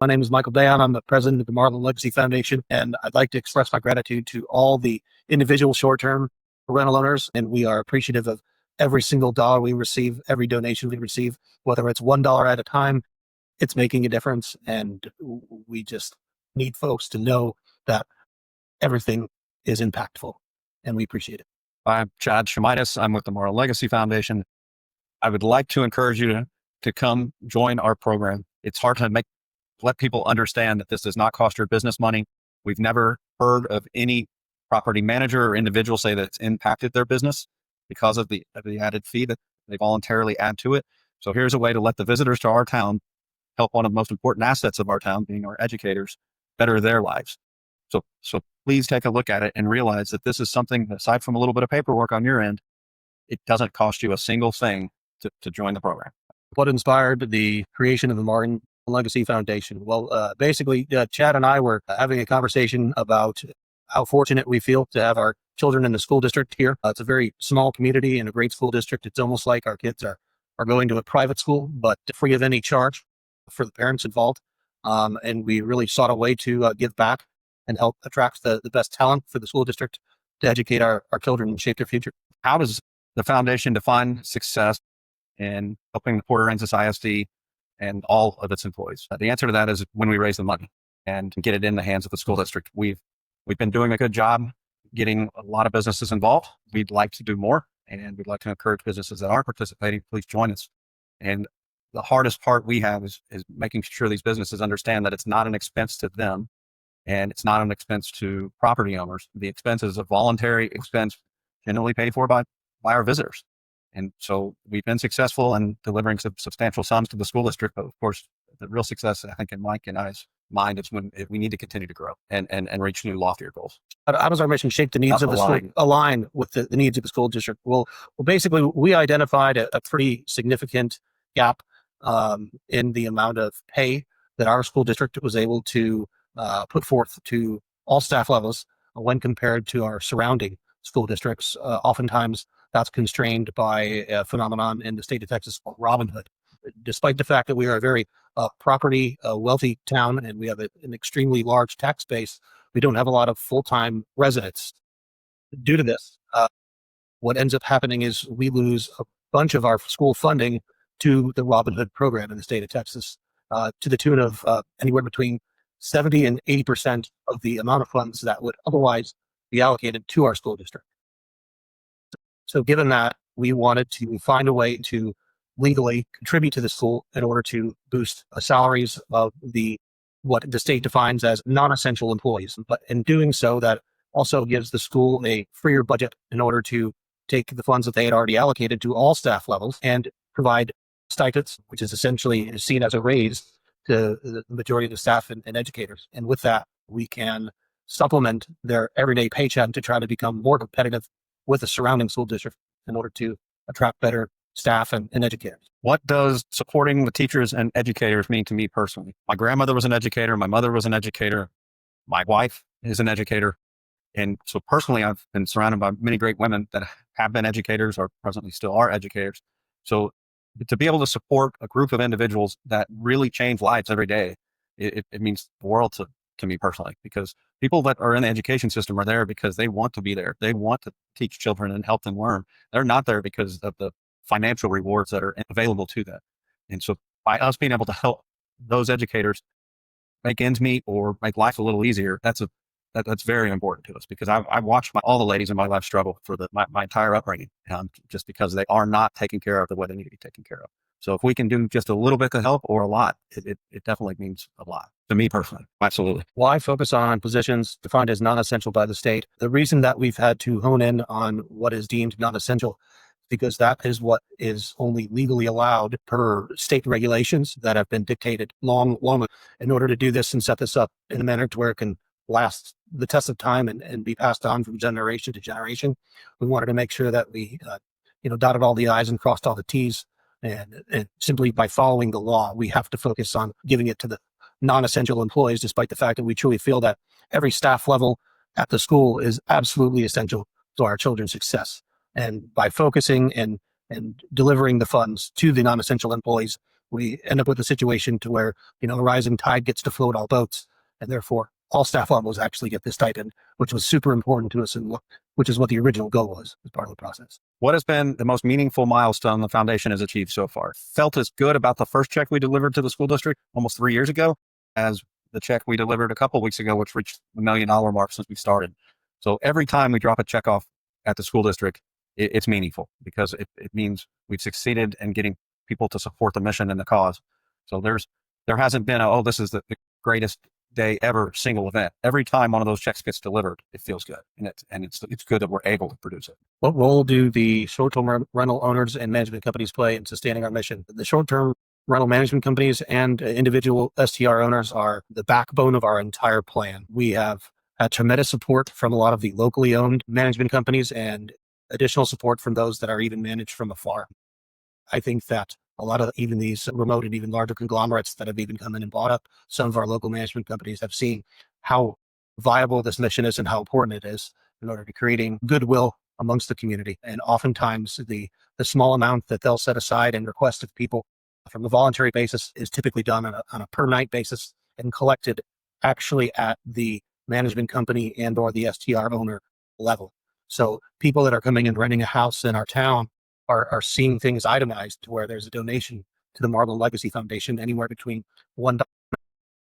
My name is Michael Dayan. I'm the president of the Marlin Legacy Foundation, and I'd like to express my gratitude to all the individual short-term rental owners. And we are appreciative of every single dollar we receive, every donation we receive, whether it's $1 at a time. It's making a difference, and we just need folks to know that everything is impactful, and we appreciate it. I'm Chad Shemitis. I'm with the Marlin Legacy Foundation. I would like to encourage you to come join our program. It's hard to let people understand that this does not cost your business money. We've never heard of any property manager or individual say that it's impacted their business because of the added fee that they voluntarily add to it. So here's a way to let the visitors to our town help one of the most important assets of our town, being our educators, better their lives. So please take a look at it and realize that this is something, aside from a little bit of paperwork on your end, it doesn't cost you a single thing to join the program. What inspired the creation of the Marlin Legacy Foundation? Well, basically, Chad and I were having a conversation about how fortunate we feel to have our children in the school district here. It's a very small community and a great school district. It's almost like our kids are going to a private school, but free of any charge for the parents involved. And we really sought a way to give back and help attract the best talent for the school district to educate our children and shape their future. How does the foundation define success in helping the Port Aransas ISD and all of its employees? The answer to that is when we raise the money and get it in the hands of the school district. We've been doing a good job getting a lot of businesses involved. We'd like to do more, and we'd like to encourage businesses that are participating, please join us. And the hardest part we have is making sure these businesses understand that it's not an expense to them, and it's not an expense to property owners. The expense is a voluntary expense generally paid for by our visitors. And so we've been successful in delivering substantial sums to the school district. But of course, the real success, I think, in Mike and I's mind is when we need to continue to grow and reach new loftier goals. How does our mission shape the needs of the school, align with the needs of the school district? Well, basically, we identified a pretty significant gap in the amount of pay that our school district was able to put forth to all staff levels when compared to our surrounding school districts. Oftentimes, that's constrained by a phenomenon in the state of Texas called Robin Hood. Despite the fact that we are a very property wealthy town and we have an extremely large tax base, we don't have a lot of full-time residents. Due to this, what ends up happening is we lose a bunch of our school funding to the Robin Hood program in the state of Texas, to the tune of anywhere between 70 and 80% of the amount of funds that would otherwise be allocated to our school district. So given that, we wanted to find a way to legally contribute to the school in order to boost salaries of what the state defines as non-essential employees. But in doing so, that also gives the school a freer budget in order to take the funds that they had already allocated to all staff levels and provide stipends, which is essentially seen as a raise to the majority of the staff and educators. And with that, we can supplement their everyday paycheck to try to become more competitive with the surrounding school district in order to attract better staff and educators. What does supporting the teachers and educators mean to me personally? My grandmother was an educator. My mother was an educator. My wife is an educator. And so personally, I've been surrounded by many great women that have been educators or presently still are educators. So to be able to support a group of individuals that really change lives every day, it means the world to me personally, because people that are in the education system are there because they want to be there. They want to teach children and help them learn. They're not there because of the financial rewards that are available to them. And so by us being able to help those educators make ends meet or make life a little easier, that's very important to us, because I've watched all the ladies in my life struggle for my entire upbringing, just because they are not taken care of the way they need to be taken care of. So if we can do just a little bit to help or a lot, it definitely means a lot to me personally. Absolutely. Why focus on positions defined as non-essential by the state? The reason that we've had to hone in on what is deemed non-essential, because that is what is only legally allowed per state regulations that have been dictated long. In order to do this and set this up in a manner to where it can last the test of time and be passed on from generation to generation, we wanted to make sure that we dotted all the I's and crossed all the T's. And simply by following the law, we have to focus on giving it to the non-essential employees, despite the fact that we truly feel that every staff level at the school is absolutely essential to our children's success. And by focusing and delivering the funds to the non-essential employees, we end up with a situation to where, a rising tide gets to float all boats, and therefore all staff levels actually get this stipend, which was super important to us, and which is what the original goal was as part of the process. What has been the most meaningful milestone the foundation has achieved so far? Felt as good about the first check we delivered to the school district almost 3 years ago as the check we delivered a couple of weeks ago, which reached the $1 million mark since we started. So every time we drop a check off at the school district, it's meaningful because it means we've succeeded in getting people to support the mission and the cause. So there hasn't been this is the greatest day ever single event. Every time one of those checks gets delivered, it feels good, and it's good that we're able to produce it. What role do the short-term rental owners and management companies play in sustaining our mission? The short-term rental management companies and individual STR owners are the backbone of our entire plan. We have had tremendous support from a lot of the locally owned management companies and additional support from those that are even managed from afar. I think that a lot of even these remote and even larger conglomerates that have even come in and bought up some of our local management companies have seen how viable this mission is and how important it is in order to creating goodwill amongst the community. And oftentimes the small amount that they'll set aside and request of people from a voluntary basis is typically done on a per night basis and collected actually at the management company and or the STR owner level. So people that are coming and renting a house in our town are seeing things itemized to where there's a donation to the Marlin Legacy Foundation anywhere between $1 to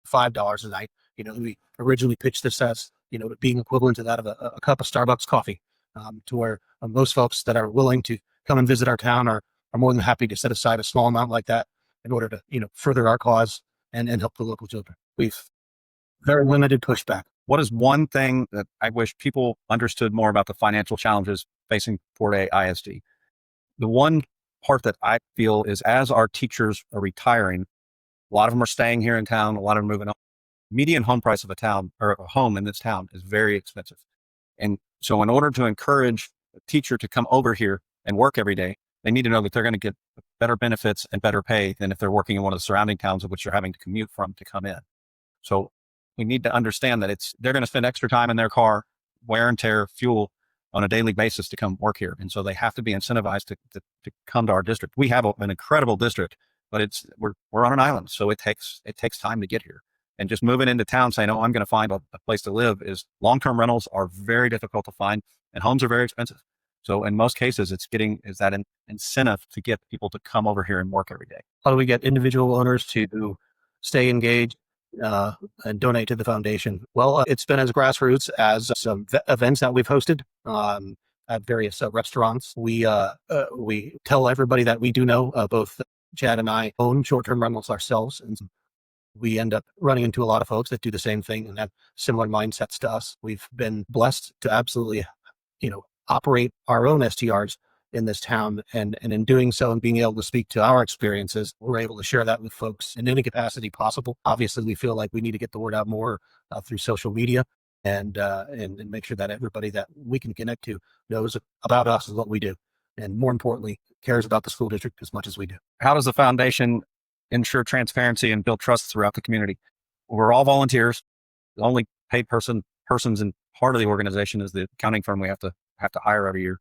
$5 a night. We originally pitched this as, being equivalent to that of a cup of Starbucks coffee, to where most folks that are willing to come and visit our town are more than happy to set aside a small amount like that in order to, further our cause and help the local children. We've very limited pushback. What is one thing that I wish people understood more about the financial challenges facing Port A ISD? The one part that I feel is as our teachers are retiring, a lot of them are staying here in town, a lot of them are moving on. Median home price of a town or a home in this town is very expensive. And so in order to encourage a teacher to come over here and work every day, they need to know that they're going to get better benefits and better pay than if they're working in one of the surrounding towns of which they're having to commute from to come in. So we need to understand that they're going to spend extra time in their car, wear and tear, fuel on a daily basis to come work here. And so they have to be incentivized to come to our district. We have an incredible district, but we're on an island. So it takes time to get here. And just moving into town saying, I'm going to find a place to live is long-term rentals are very difficult to find and homes are very expensive. So in most cases, is that an incentive to get people to come over here and work every day. How do we get individual owners to stay engaged and donate to the foundation? Well, it's been as grassroots as some events that we've hosted at various restaurants. We tell everybody that we do know, both Chad and I own short-term rentals ourselves, and we end up running into a lot of folks that do the same thing and have similar mindsets to us. We've been blessed to absolutely, operate our own STRs in this town. And in doing so and being able to speak to our experiences, we're able to share that with folks in any capacity possible. Obviously, we feel like we need to get the word out more through social media and make sure that everybody that we can connect to knows about us and what we do. And more importantly, cares about the school district as much as we do. How does the foundation ensure transparency and build trust throughout the community? We're all volunteers. The only paid persons in part of the organization is the accounting firm we have to hire every year.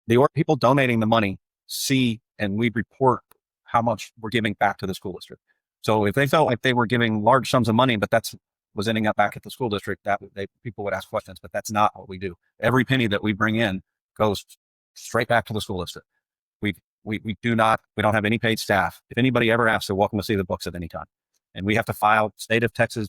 The people donating the money see and we report how much we're giving back to the school district. So if they felt like they were giving large sums of money, but was ending up back at the school district, people would ask questions, but that's not what we do. Every penny that we bring in goes straight back to the school district. We don't have any paid staff. If anybody ever asks, they're welcome to see the books at any time. And we have to file state of Texas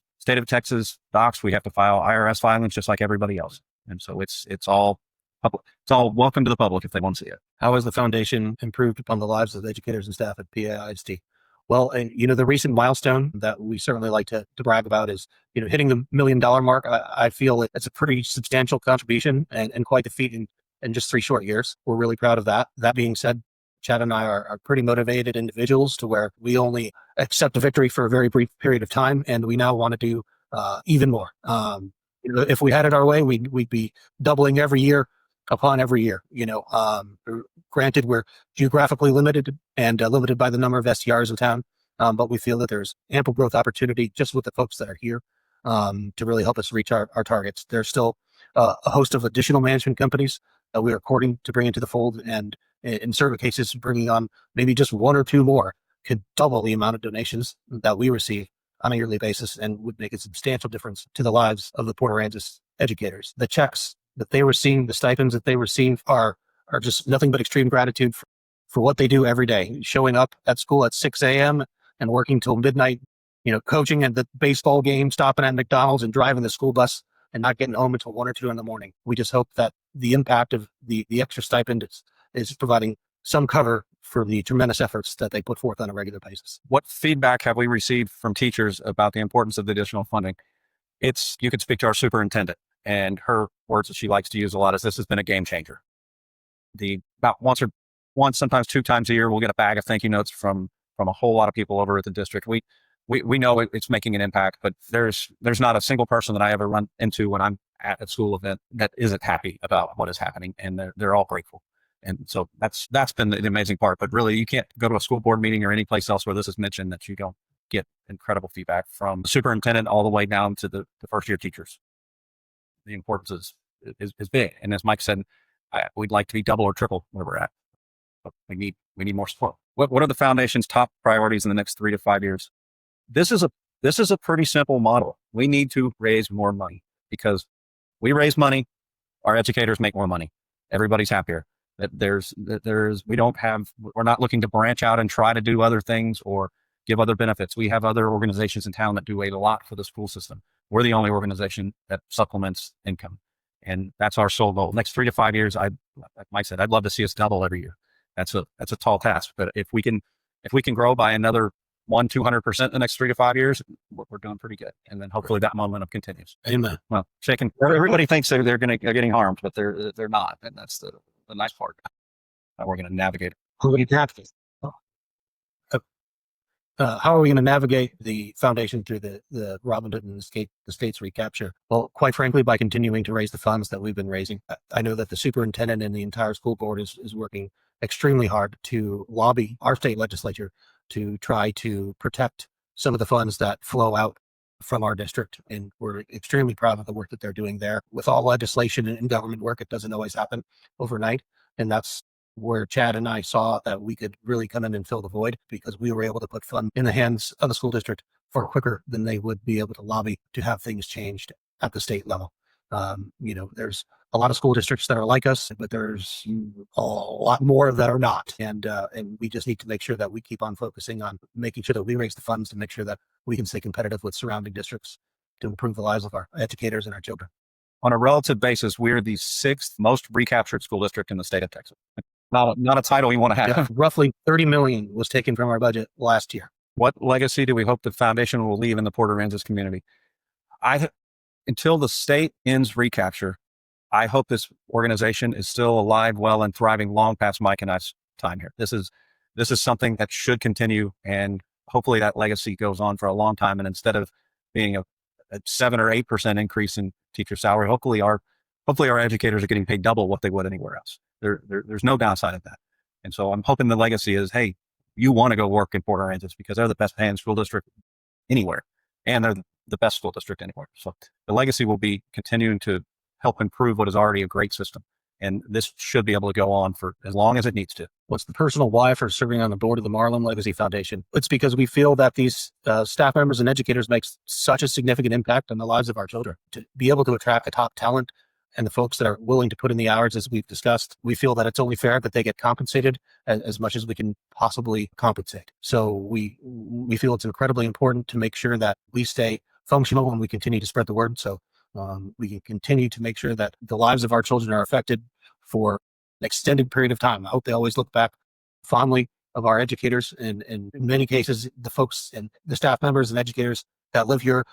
docs. We have to file IRS filings just like everybody else. And so it's all public. It's all welcome to the public if they want to see it. How has the foundation improved upon the lives of the educators and staff at PAISD? Well, and the recent milestone that we certainly like to brag about is, hitting the $1 million mark. I feel it's a pretty substantial contribution and quite the feat in just 3 short years. We're really proud of that. That being said, Chad and I are pretty motivated individuals to where we only accept a victory for a very brief period of time, and we now want to do even more. If we had it our way, we'd be doubling every year upon every year. Granted, we're geographically limited and limited by the number of STRs in town, but we feel that there's ample growth opportunity just with the folks that are here to really help us reach our targets. There's still a host of additional management companies that we are courting to bring into the fold, and in certain cases, bringing on maybe just 1 or 2 more could double the amount of donations that we receive on a yearly basis and would make a substantial difference to the lives of the Port Aransas educators. The checks that they receive, the stipends that they receive are just nothing but extreme gratitude for what they do every day, showing up at school at 6 a.m. and working till midnight, coaching at the baseball game, stopping at McDonald's and driving the school bus and not getting home until 1 or 2 in the morning. We just hope that the impact of the extra stipend is providing some cover for the tremendous efforts that they put forth on a regular basis. What feedback have we received from teachers about the importance of the additional funding? You could speak to our superintendent, and her words that she likes to use a lot is, this has been a game changer. About once, sometimes 2 times a year, we'll get a bag of thank you notes from a whole lot of people over at the district. We know it's making an impact, but there's not a single person that I ever run into when I'm at a school event that isn't happy about what is happening, and they're all grateful. And so that's been the amazing part. But really, you can't go to a school board meeting or any place else where this is mentioned that you don't get incredible feedback from the superintendent all the way down to the first year teachers. The importance is big. And as Mike said, we'd like to be double or triple where we're at, but we need more support. What are the foundation's top priorities in the next 3 to 5 years? This is a pretty simple model. We need to raise more money, because we raise money, our educators make more money. Everybody's happier. We're not looking to branch out and try to do other things or give other benefits. We have other organizations in town that do a lot for the school system. We're the only organization that supplements income. And that's our sole goal. Next 3 to 5 years, like Mike said, I'd love to see us double every year. That's a tall task, but if we can grow by another 200% in the next 3 to 5 years, we're doing pretty good. And then hopefully that momentum continues. Amen. Well, everybody thinks they're getting harmed, but they're not. And that's the nice part. We're going to navigate. How are we going to navigate the foundation through the Robin Hood and the state's recapture? Well, quite frankly, by continuing to raise the funds that we've been raising. I know that the superintendent and the entire school board is working extremely hard to lobby our state legislature to try to protect some of the funds that flow out from our district. And we're extremely proud of the work that they're doing there. With all legislation and government work, it doesn't always happen overnight. And that's where Chad and I saw that we could really come in and fill the void, because we were able to put funds in the hands of the school district far quicker than they would be able to lobby to have things changed at the state level. There's a lot of school districts that are like us, but there's a lot more that are not. And we just need to make sure that we keep on focusing on making sure that we raise the funds to make sure that we can stay competitive with surrounding districts to improve the lives of our educators and our children. On a relative basis, we're the 6th most recaptured school district in the state of Texas. Not a title you want to have. Yeah, roughly $30 million was taken from our budget last year. What legacy do we hope the foundation will leave in the Port Aransas community? Until the state ends recapture, I hope this organization is still alive, well, and thriving long past Mike and I's time here. This is something that should continue, and hopefully that legacy goes on for a long time. And instead of being a 7 or 8% increase in teacher salary, hopefully our educators are getting paid double what they would anywhere else. There's no downside of that. And so I'm hoping the legacy is, hey, you want to go work in Port Aransas because they're the best paying school district anywhere, and they're the best school district anywhere. So the legacy will be continuing to help improve what is already a great system. And this should be able to go on for as long as it needs to. What's the personal why for serving on the board of the Marlin Legacy Foundation? It's because we feel that these staff members and educators make such a significant impact on the lives of our children. To be able to attract the top talent and the folks that are willing to put in the hours, as we've discussed, we feel that it's only fair that they get compensated as much as we can possibly compensate. So we feel it's incredibly important to make sure that we stay functional and we continue to spread the word. So we can continue to make sure that the lives of our children are affected for an extended period of time. I hope they always look back fondly of our educators, and in many cases, the folks and the staff members and educators that live here,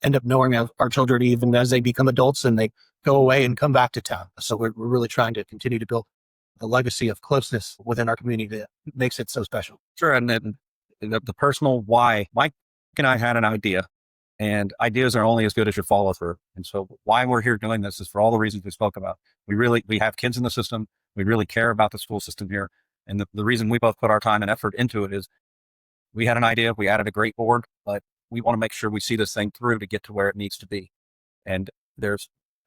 end up knowing our children even as they become adults and they go away and come back to town. So we're really trying to continue to build the legacy of closeness within our community that makes it so special. Sure. And then the personal why. Mike and I had an idea, and ideas are only as good as your follow through. And so why we're here doing this is for all the reasons we spoke about. We have kids in the system. We really care about the school system here. And the reason we both put our time and effort into it is we had an idea, we added a great board, but we want to make sure we see this thing through to get to where it needs to be. And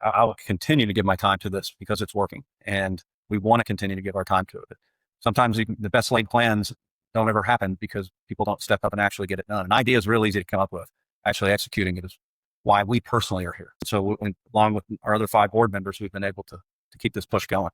I'll continue to give my time to this because it's working, and we want to continue to give our time to it. Sometimes even the best laid plans don't ever happen because people don't step up and actually get it done. An idea is real easy to come up with. Actually executing it is why we personally are here. So along with our other 5 board members, we've been able to keep this push going.